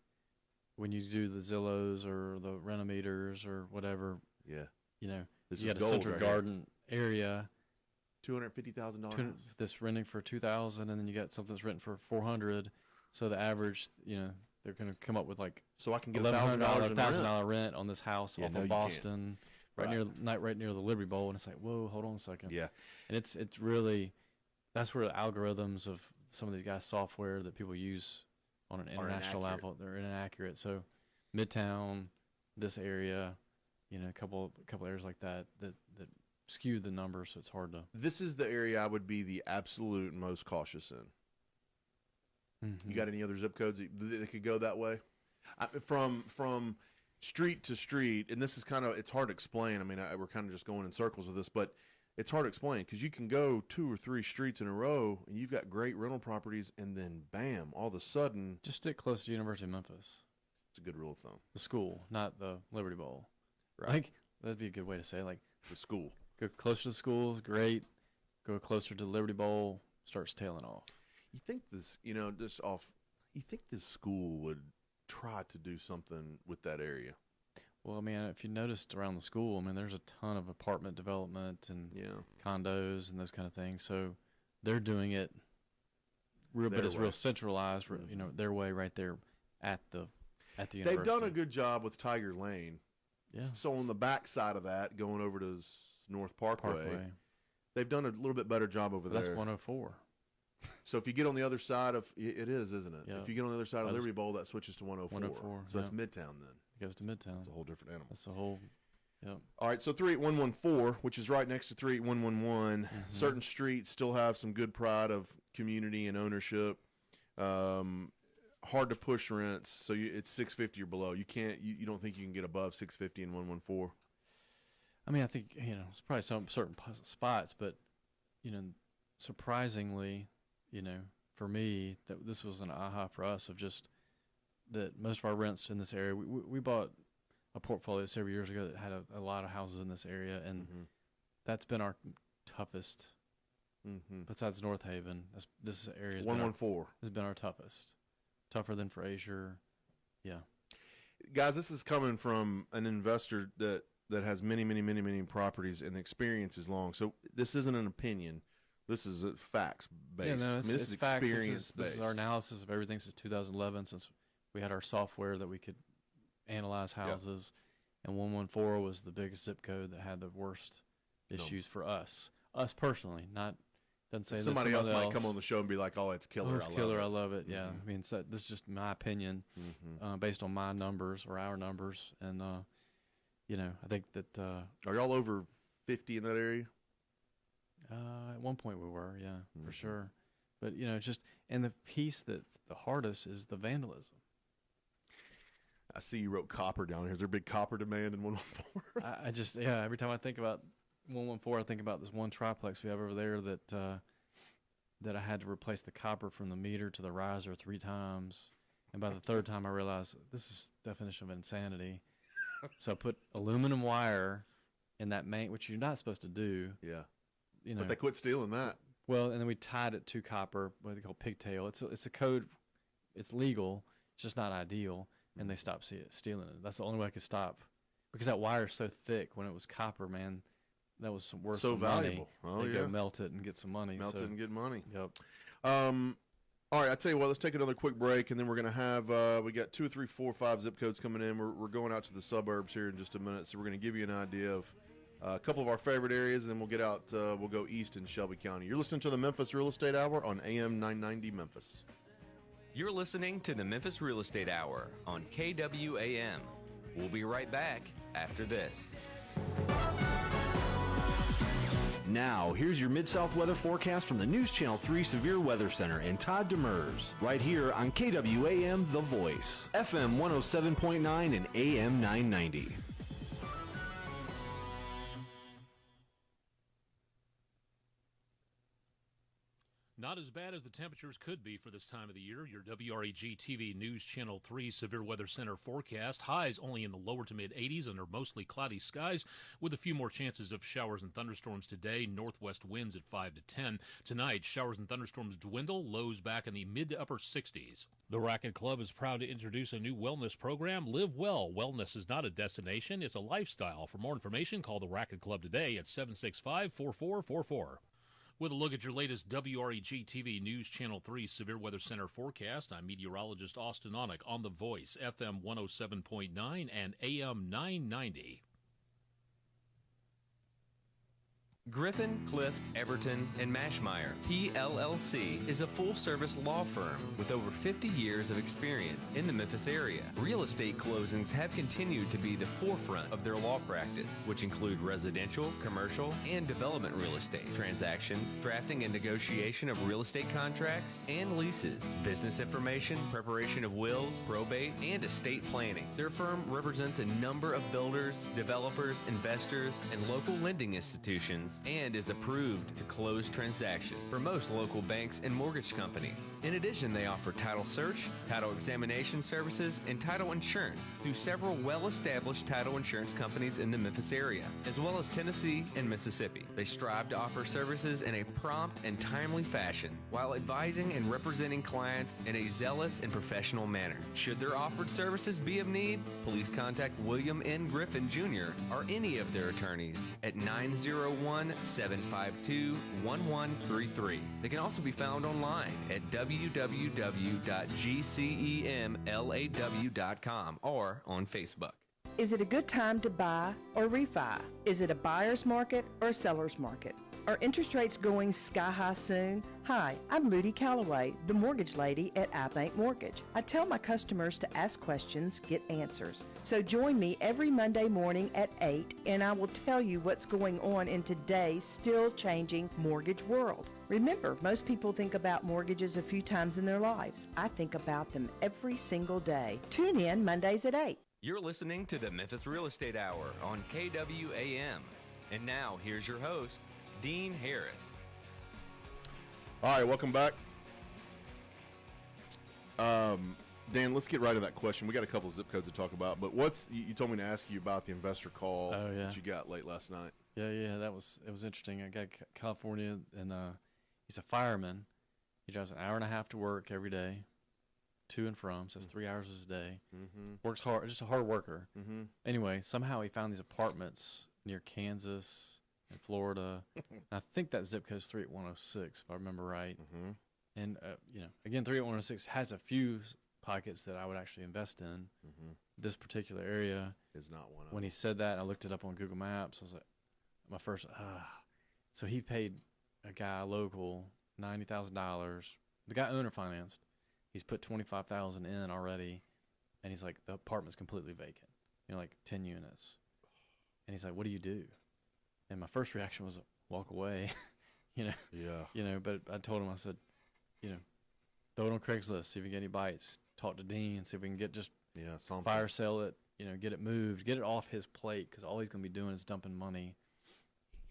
when you do the Zillows or the Renometers or whatever. Yeah. You know, this you is got a Central Garden area. $250,000. This renting for $2,000, and then you got something that's renting for $400. So the average, they're going to come up with like so I can get $1,000 rent on this house off of Boston, right near the Liberty Bowl, and it's like, whoa, hold on a second. Yeah, and it's really that's where the algorithms of some of these guys' software that people use on an international level, they're inaccurate. So Midtown, this area, a couple areas like that skew the numbers, so it's hard to. This is the area I would be the absolute most cautious in. You got any other zip codes that could go that way? From street to street, and this is it's hard to explain. I mean, we're kind of just going in circles with this, but it's hard to explain because you can go 2 or 3 streets in a row, and you've got great rental properties, and then bam, all of a sudden. Just stick close to University of Memphis. It's a good rule of thumb. The school, not the Liberty Bowl. Right. Like, that'd be a good way to say it. Like the school. Go closer to the school, great. Go closer to the Liberty Bowl, starts tailing off. You think this, you think this school would try to do something with that area? Well, I mean, if you noticed around the school, I mean, there's a ton of apartment development and condos and those kind of things. So they're doing it but it's real centralized, their way right there at the university. They've done a good job with Tiger Lane. Yeah. So on the back side of that, going over to North Parkway, they've done a little bit better job over there. That's 104. So if you get on the other side of it is, isn't it? Yeah. If you get on the other side of Liberty Bowl, that switches to 104. So that's Midtown then. It goes to Midtown. It's a whole different animal. That's a whole. Yeah. All right. So 38114, which is right next to 38111. Certain streets still have some good pride of community and ownership. Hard to push rents, so it's 650 or below. You can't. You don't think you can get above 650 in 114? I mean, I think it's probably some certain spots, but surprisingly, for me, that this was an aha for us of just that most of our rents in this area. We bought a portfolio several years ago that had a lot of houses in this area, and that's been our toughest. Besides North Haven, this area 114 has been our toughest. Tougher than Frazier. Yeah. guys, this is coming from an investor that has many properties, and the experience is long. So this isn't an opinion. This is facts based. Yeah, no, this is facts. experience based. This is our analysis of everything since 2011, since we had our software that we could analyze houses. And 114 was the biggest zip code that had the worst issues for us personally. Not doesn't say somebody that else might come on the show and be like, "Oh, it's killer. It's killer. I love it." Yeah, I mean, so this is just my opinion, based on my numbers or our numbers, and I think that. Are y'all over 50 in that area? At one point we were, for sure. But and the piece that's the hardest is the vandalism. I see you wrote copper down here. Is there a big copper demand in 114? Every time I think about 114, I think about this one triplex we have over there that I had to replace the copper from the meter to the riser 3 times. And by the 3rd time, I realized this is definition of insanity. So I put aluminum wire in that main, which you're not supposed to do. Yeah. But they quit stealing that. Well, and then we tied it to copper, what they call pigtail. It's a code. It's legal. It's just not ideal. And they stopped stealing it. That's the only way I could stop, because that wire is so thick. When it was copper, man, that was worth some valuable. Money. Go melt it and get some money. Melt it and get money. Yep. All right, I tell you what. Let's take another quick break, and then we're going to have we got 2, 3, 4, 5 zip codes coming in. We're going out to the suburbs here in just a minute, so we're going to give you an idea of a couple of our favorite areas, and then we'll get out. We'll go east in Shelby County. You're listening to the Memphis Real Estate Hour on AM 990 Memphis. You're listening to the Memphis Real Estate Hour on KWAM. We'll be right back after this. Now, here's your Mid-South weather forecast from the News Channel 3 Severe Weather Center and Todd Demers, right here on KWAM The Voice, FM 107.9 and AM 990. Not as bad as the temperatures could be for this time of the year. Your WREG TV News Channel 3 Severe Weather Center forecast. Highs only in the lower to mid-80s under mostly cloudy skies, with a few more chances of showers and thunderstorms today. Northwest winds at 5 to 10. Tonight, showers and thunderstorms dwindle. Lows back in the mid to upper 60s. The Racket Club is proud to introduce a new wellness program, Live Well. Wellness is not a destination, it's a lifestyle. For more information, call the Racket Club today at 765-4444. With a look at your latest WREG TV News Channel 3 Severe Weather Center forecast, I'm meteorologist Austin Onick on The Voice, FM 107.9 and AM 990. Griffin, Clift, Everton, and Mashmeyer, PLLC, is a full-service law firm with over 50 years of experience in the Memphis area. Real estate closings have continued to be the forefront of their law practice, which include residential, commercial, and development real estate transactions, drafting and negotiation of real estate contracts and leases, business information, preparation of wills, probate, and estate planning. Their firm represents a number of builders, developers, investors, and local lending institutions, and is approved to close transactions for most local banks and mortgage companies. In addition, they offer title search, title examination services, and title insurance through several well-established title insurance companies in the Memphis area, as well as Tennessee and Mississippi. They strive to offer services in a prompt and timely fashion while advising and representing clients in a zealous and professional manner. Should their offered services be of need, please contact William N. Griffin Jr. or any of their attorneys at 901-752-1133. They can also be found online at www.gcemlaw.com or on Facebook. Is it a good time to buy or refi? Is it a buyer's market or a seller's market? Are interest rates going sky high soon? Hi, I'm Ludi Calloway, the mortgage lady at iBank Mortgage. I tell my customers to ask questions, get answers. So join me every Monday morning at 8 and I will tell you what's going on in today's still changing mortgage world. Remember, most people think about mortgages a few times in their lives. I think about them every single day. Tune in Mondays at 8. You're listening to the Memphis Real Estate Hour on KWAM. And now, here's your host, Dean Harris. All right, welcome back. Dan, let's get right to that question. We got a couple of zip codes to talk about, but you told me to ask you about the investor call that you got late last night. Yeah, it was interesting. I got California, and he's a fireman. He drives an hour and a half to work every day, to and from, so that's 3 hours a day. Mm-hmm. Works hard, just a hard worker. Mm-hmm. Anyway, somehow he found these apartments near Kansas and Florida. And I think that zip code is 38106, if I remember right. Mm-hmm. And, again, 38106 has a few pockets that I would actually invest in. Mm-hmm. This particular area Is not one of when them. he said that, I looked it up on Google Maps. I was like, my first, so he paid a guy local $90,000. The guy owner financed. He's put $25,000 in already, and he's like, the apartment's completely vacant. Like 10 units. And he's like, what do you do? And my first reaction was walk away, Yeah. But I told him, I said, throw it on Craigslist, see if we get any bites. Talk to Dean, see if we can get Something. fire sale it, get it moved, get it off his plate, because all he's going to be doing is dumping money.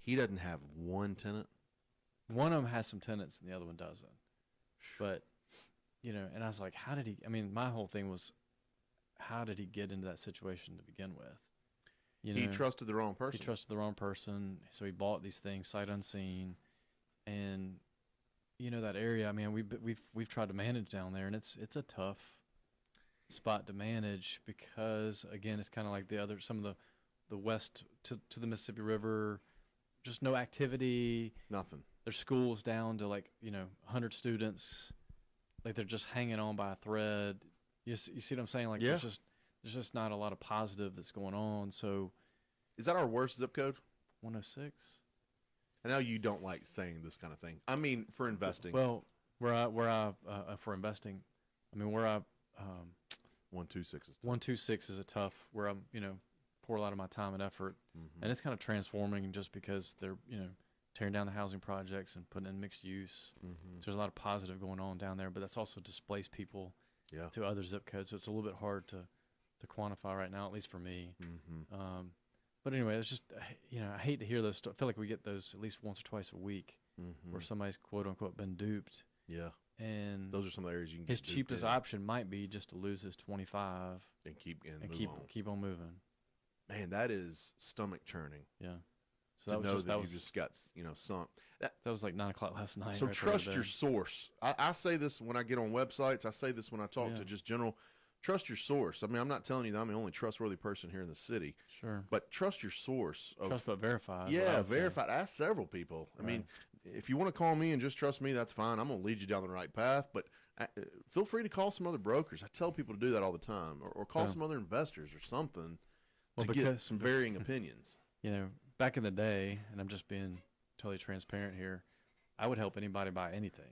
He doesn't have one tenant. One of them has some tenants and the other one doesn't. But, and I was like, how did he, my whole thing was, how did he get into that situation to begin with? He trusted the wrong person. He trusted the wrong person, so he bought these things sight unseen. And, that area, we've tried to manage down there, and it's a tough spot to manage because, again, it's kind of like some of the west to the Mississippi River, just no activity. Nothing. There's schools down to 100 students, like they're just hanging on by a thread. You see what I'm saying? Yeah. There's just not a lot of positive that's going on. So, is that our worst zip code? 106. I know you don't like saying this kind of thing. For investing. Well, where I for investing, where I 126 is 126 is a tough where I'm pour a lot of my time and effort, and it's kind of transforming just because they're tearing down the housing projects and putting in mixed use. So there's a lot of positive going on down there, but that's also displaced people to other zip codes. So it's a little bit hard to quantify right now, at least for me. But anyway, it's just, I hate to hear those. I feel like we get those at least once or twice a week where somebody's quote unquote been duped. Yeah. And those are some of the areas you can his get duped cheapest in. option might be just to lose his 25 and keep on moving. Man, that is stomach churning. Yeah. So that was you just got sunk. That was like 9 o'clock last night. So right trust your source. I say this when I get on websites. I say this when I talk to just general. Trust your source. I'm not telling you that I'm the only trustworthy person here in the city. Sure. But trust your source. Trust but verify. Yeah, verified. Ask several people. Right. If you want to call me and just trust me, that's fine. I'm going to lead you down the right path. But feel free to call some other brokers. I tell people to do that all the time. Or call some other investors or something to get some varying opinions. Back in the day, and I'm just being totally transparent here, I would help anybody buy anything.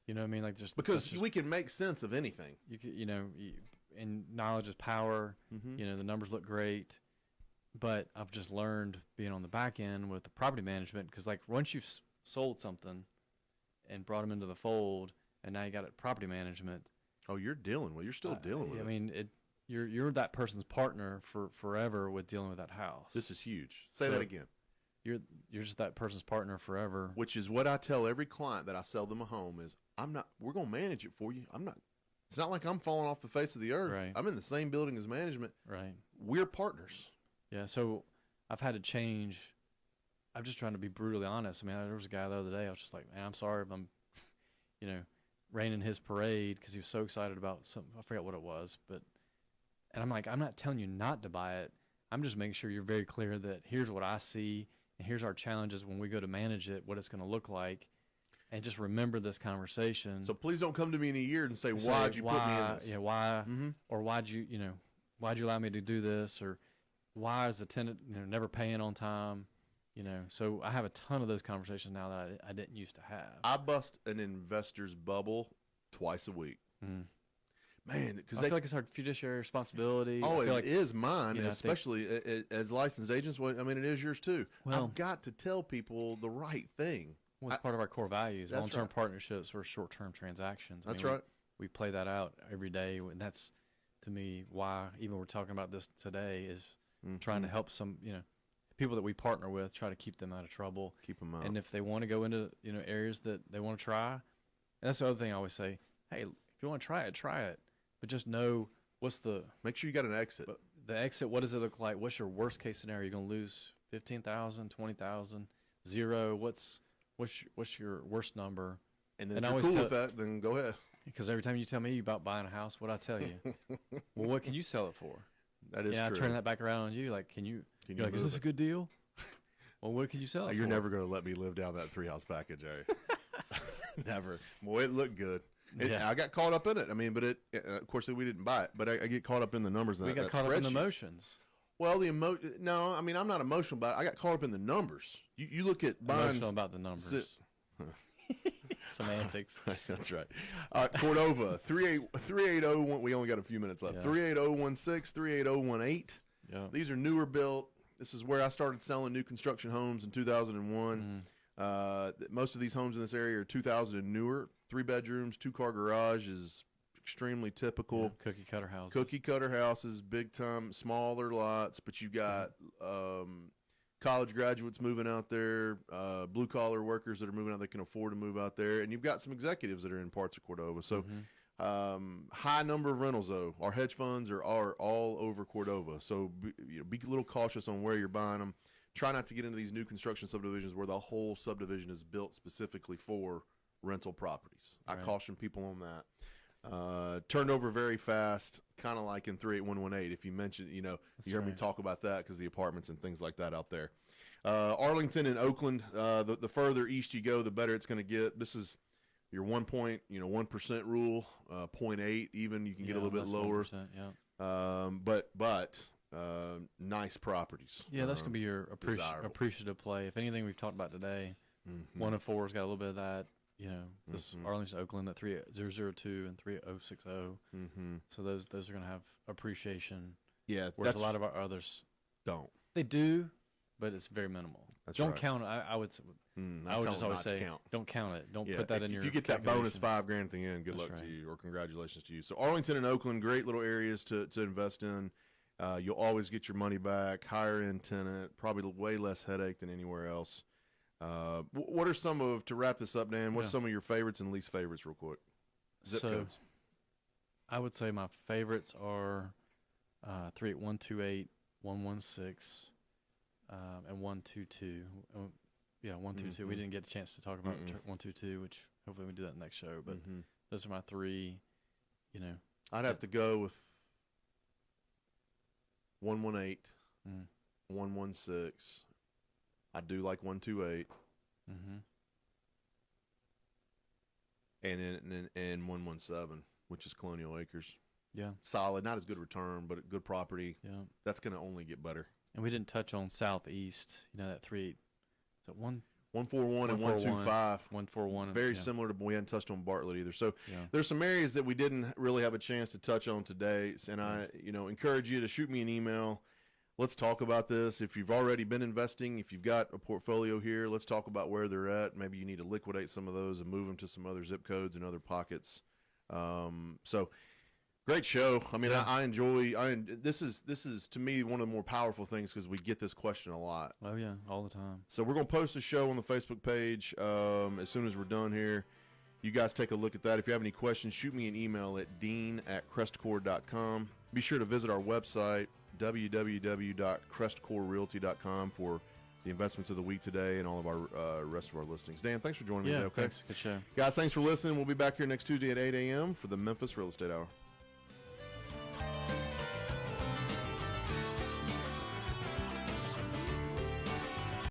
You know what I mean? Like just because we can make sense of anything. You could, and knowledge is power. The numbers look great, but I've just learned being on the back end with the property management because once you've sold something and brought them into the fold, and now you got it property management. Oh, you're still dealing with it. You're that person's partner for forever with dealing with that house. This is huge. Say that again. You're just that person's partner forever. Which is what I tell every client that I sell them a home is we're going to manage it for you. It's not like I'm falling off the face of the earth. Right. I'm in the same building as management. Right. We're partners. Yeah. So I've had to change. I'm just trying to be brutally honest. There was a guy the other day. I was just like, man, I'm sorry if I'm, raining his parade because he was so excited about something. I forget what it was, and I'm like, I'm not telling you not to buy it. I'm just making sure you're very clear that here's what I see and here's our challenges when we go to manage it, what it's going to look like, and just remember this conversation. So please don't come to me in a year and say, why'd you put me in this? Yeah, why? Or why'd you allow me to do this? Or why is the tenant never paying on time? So I have a ton of those conversations now that I didn't used to have. I bust an investor's bubble twice a week. Man, because I feel like it's our fiduciary responsibility. Oh, it is mine, especially as licensed agents. Well, it is yours too. Well, I've got to tell people the right thing. Well, it's part of our core values. That's Long-term right. partnerships or short-term transactions. That's right. We play that out every day, and that's, to me, why even we're talking about this today is trying to help some, people that we partner with, try to keep them out of trouble. Keep them out. And if they want to go into, areas that they want to try, and that's the other thing I always say, hey, if you want to try it. But just know make sure you got an exit. But the exit, what does it look like? What's your worst case scenario? You're going to lose 15,000, 20,000, 0. What's your worst number? And then if you're cool with that, then go ahead. Because every time you tell me about buying a house, what I tell you? Well, what can you sell it for? That is true. I turn that back around on you. Like, you're like, is this a good deal? Well, what can you sell it You're for? never going to let me live down that 3-house package, are you? Never. Well, it looked good. I got caught up in it. I mean, but of course, we didn't buy it, but I get caught up in the numbers. We got caught up in the emotions. Well, no, I mean, I'm not emotional about it. I got caught up in the numbers. You look at buying. Emotional about the numbers. Semantics. That's right. Cordova, 380. We only got a few minutes left. 38016, 38018. Yeah. These are newer built. This is where I started selling new construction homes in 2001. Most of these homes in this area are 2000 and newer. 3 bedrooms, 2-car garage is extremely typical. Yeah, cookie cutter houses. Cookie cutter houses, big time, smaller lots, but you got college graduates moving out there, blue collar workers that are moving out that can afford to move out there, and you've got some executives that are in parts of Cordova. So high number of rentals though. Our hedge funds are all over Cordova. So be a little cautious on where you're buying them. Try not to get into these new construction subdivisions where the whole subdivision is built specifically for rental properties. I caution people on that. Turned over very fast, kind of like in 38118. If you mentioned, you heard me talk about that because the apartments and things like that out there. Arlington and Oakland, the further east you go, the better it's going to get. This is your 1% rule, 0.8 even. You can get a little bit lower. 1%, but nice properties. Yeah, that's going to be your appreciative play. If anything we've talked about today, 1 and 4's got a little bit of that. This Arlington, Oakland, that 3002 and 3060. So those are going to have appreciation. Yeah, whereas a lot of our others don't. They do, but it's very minimal. Don't count it. I would say. I would just always say, don't count it. Don't put that in your. If you get that bonus $5,000 at the end, good luck to you, or congratulations to you. So Arlington and Oakland, great little areas to invest in. You'll always get your money back. Higher end tenant, probably way less headache than anywhere else. What are to wrap this up, Dan, what's some of your favorites and least favorites real quick? Zip codes. I would say my favorites are 38128, 116, and 122. 122. We didn't get a chance to talk about 122, which hopefully we do that next show, but those are my 3, I'd have to go with 118, 116. I do like 128, and 117, which is Colonial Acres. Yeah, solid, not as good return, but a good property. Yeah, that's going to only get better. And we didn't touch on Southeast. That 3. So 141 and 125. 141. Very similar to, we hadn't touched on Bartlett either. So there's some areas that we didn't really have a chance to touch on today, and I encourage you to shoot me an email. Let's talk about this. If you've already been investing, if you've got a portfolio here, let's talk about where they're at. Maybe you need to liquidate some of those and move them to some other zip codes and other pockets. So great show. I mean, I enjoy. This is to me one of the more powerful things because we get this question a lot. Oh yeah, all the time. So we're gonna post a show on the Facebook page as soon as we're done here. You guys take a look at that. If you have any questions, shoot me an email at dean@crestcore.com. Be sure to visit our website, www.crestcorerealty.com, for the investments of the week today and all of our rest of our listings. Dan, thanks for joining me today. Okay, thanks. Good show. Guys, thanks for listening. We'll be back here next Tuesday at 8 a.m. for the Memphis Real Estate Hour.